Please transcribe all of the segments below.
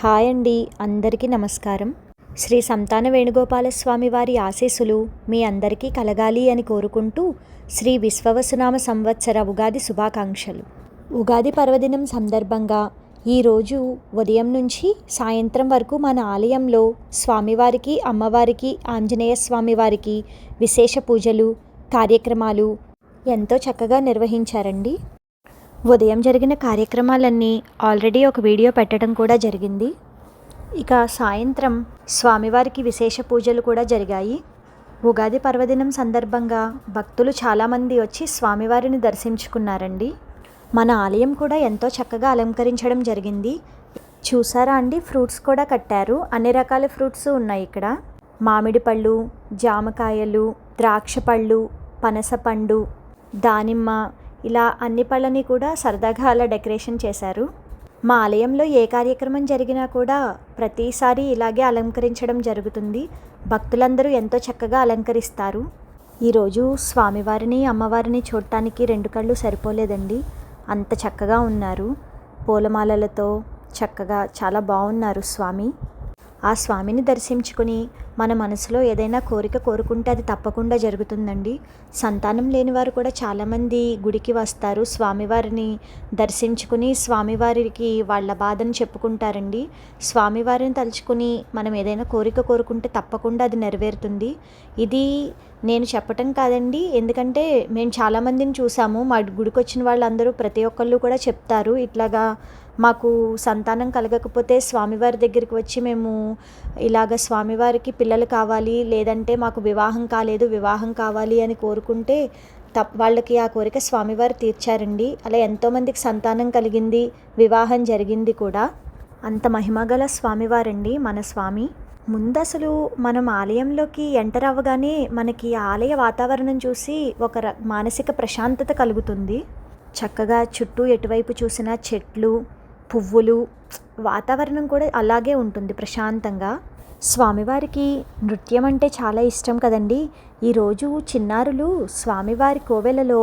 Hi అండి, అందరికీ నమస్కారం. శ్రీ సంతాన వేణుగోపాలస్వామి వారి ఆశీస్సులు మీ అందరికీ కలగాలి అని కోరుకుంటూ శ్రీ విశ్వవసునామ సంవత్సర ఉగాది శుభాకాంక్షలు. ఉగాది పర్వదినం సందర్భంగా ఈరోజు ఉదయం నుంచి సాయంత్రం వరకు మన ఆలయంలో స్వామివారికి, అమ్మవారికి, ఆంజనేయ స్వామి వారికి విశేష పూజలు, కార్యక్రమాలు ఎంతో చక్కగా నిర్వహించారండి. ఉదయం జరిగిన కార్యక్రమాలన్నీ ఆల్రెడీ ఒక వీడియో పెట్టడం కూడా జరిగింది. ఇక సాయంత్రం స్వామివారికి విశేష పూజలు కూడా జరిగాయి. ఉగాది పర్వదినం సందర్భంగా భక్తులు చాలామంది వచ్చి స్వామివారిని దర్శించుకున్నారండి. మన ఆలయం కూడా ఎంతో చక్కగా అలంకరించడం జరిగింది. చూసారా అండి, ఫ్రూట్స్ కూడా కట్టారు. అన్ని రకాల ఫ్రూట్స్ ఉన్నాయి ఇక్కడ. మామిడి పళ్ళు, జామకాయలు, ద్రాక్ష పళ్ళు, పనసపండు, దానిమ్మ, ఇలా అన్ని పళ్ళని కూడా సరదాగా అలా డెకరేషన్ చేశారు. మా ఆలయంలో ఏ కార్యక్రమం జరిగినా కూడా ప్రతిసారి ఇలాగే అలంకరించడం జరుగుతుంది. భక్తులందరూ ఎంతో చక్కగా అలంకరిస్తారు. ఈరోజు స్వామివారిని, అమ్మవారిని చూడటానికి 2 కళ్ళు సరిపోలేదండి. అంత చక్కగా ఉన్నారు. పూలమాలలతో చక్కగా చాలా బాగున్నారు స్వామి. ఆ స్వామిని దర్శించుకుని మన మనసులో ఏదైనా కోరిక కోరుకుంటే అది తప్పకుండా జరుగుతుందండి. సంతానం లేని వారు కూడా చాలామంది గుడికి వస్తారు. స్వామివారిని దర్శించుకుని స్వామివారికి వాళ్ళ బాధను చెప్పుకుంటారండి. స్వామివారిని తలుచుకుని మనం ఏదైనా కోరిక కోరుకుంటే తప్పకుండా అది నెరవేరుతుంది. ఇది నేను చెప్పటం కాదండి, ఎందుకంటే మేము చాలామందిని చూసాము. మా గుడికి వచ్చిన వాళ్ళందరూ ప్రతి ఒక్కళ్ళు కూడా చెప్తారు, ఇట్లాగా మాకు సంతానం కలగకపోతే స్వామివారి దగ్గరికి వచ్చి మేము ఇలాగ స్వామివారికి పిల్లలు కావాలి, లేదంటే మాకు వివాహం కాలేదు, వివాహం కావాలి అని కోరుకుంటే వాళ్ళకి ఆ కోరిక స్వామివారు తీర్చారండి. అలా ఎంతోమందికి సంతానం కలిగింది, వివాహం జరిగింది కూడా. అంత మహిమగల స్వామివారండి మన స్వామి. ముందు అసలు మనం ఆలయంలోకి ఎంటర్ అవ్వగానే మనకి ఆలయ వాతావరణం చూసి ఒక మానసిక ప్రశాంతత కలుగుతుంది. చక్కగా చుట్టూ ఎటువైపు చూసినా చెట్లు, పువ్వులు, వాతావరణం కూడా అలాగే ఉంటుంది ప్రశాంతంగా. స్వామివారికి నృత్యం అంటే చాలా ఇష్టం కదండి. ఈరోజు చిన్నారులు స్వామివారి కోవెలలో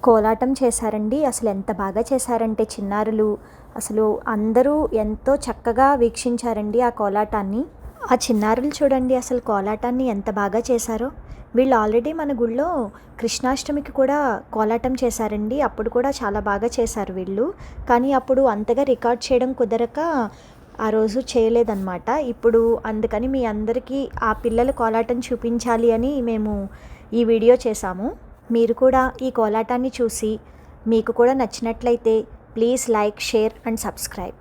కోలాటం చేశారండి. అసలు ఎంత బాగా చేశారంటే చిన్నారులు అసలు అందరూ ఎంతో చక్కగా వీక్షించారండి ఆ కోలాటాన్ని. ఆ చిన్నారులు చూడండి అసలు కోలాటాన్ని ఎంత బాగా చేశారో. వీళ్ళు ఆల్రెడీ మన గుళ్ళో కృష్ణాష్టమికి కూడా కోలాటం చేశారండి. అప్పుడు కూడా చాలా బాగా చేశారు వీళ్ళు. కానీ అప్పుడు అంతగా రికార్డ్ చేయడం కుదరక ఆ రోజు చేయలేదన్నమాట. ఇప్పుడు అందుకని మీ అందరికీ ఆ పిల్లల కోలాటం చూపించాలి అని మేము ఈ వీడియో చేశాము. మీరు కూడా ఈ కోలాటాన్ని చూసి మీకు కూడా నచ్చినట్లయితే please like, share and subscribe.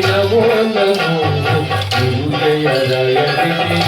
Namo Namo Jaya Jaya